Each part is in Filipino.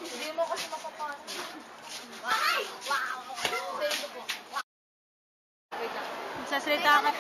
Hindi mo kasi mapapasok. Ay! Wow! Wait lang. Magsasalita ka.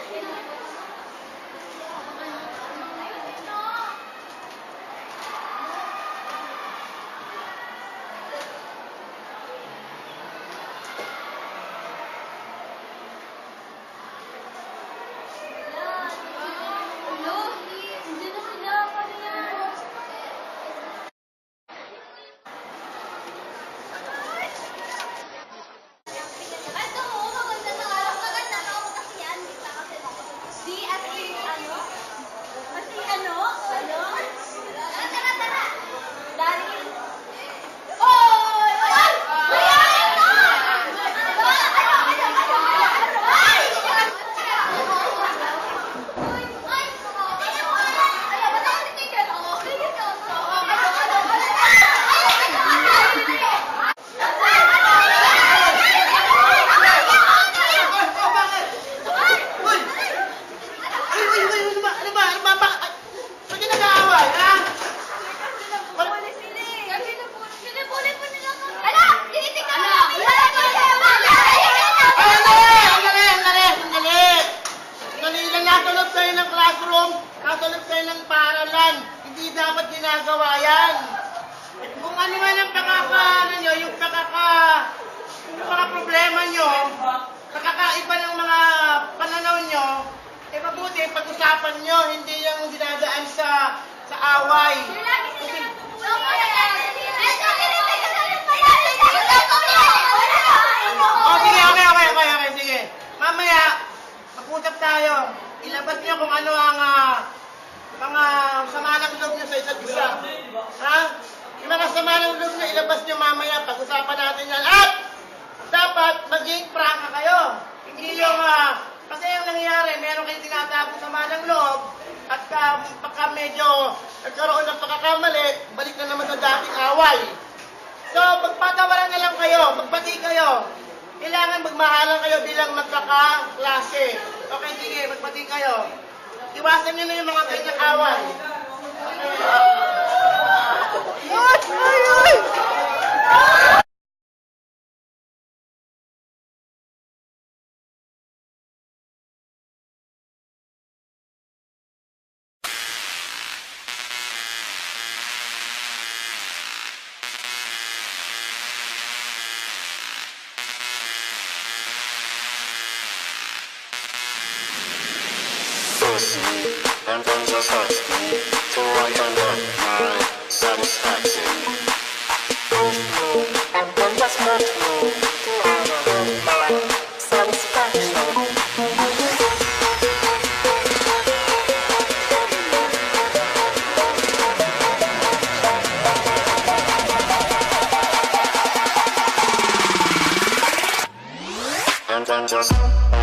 Kasunod kayo ng paaralan. Hindi dapat ginagawa yan. Kung ano man ang yung mga problema nyo, nakakaiba ng mga pananaw nyo, eh mabuti pag-usapan nyo, hindi yung dinadaan sa away. Sige. Mamaya, mag-usap tayo. Ilabas niyo kung ano ang mga sama ng loob niyo sa isa't isa. Ha? Yung mga sama ng loob niyo, ilabas niyo mamaya. Pag-usapan natin yan. At dapat maging prangka kayo. Hindi yung, kasi yung nangyayari, meron kayong tinatago sama ng loob at pagka medyo nagkaroon ng pagkakamali, balik na naman sa dating away. So, magpatawaran na lang kayo, magbati kayo. Kailangan magmahalan kayo bilang magkakaklase. Okay, sige, magbati kayo. Iwasan nyo na yung mga ganyang away. And then just ask me to write under my satisfaction. And then just hurt me to write my satisfaction. than just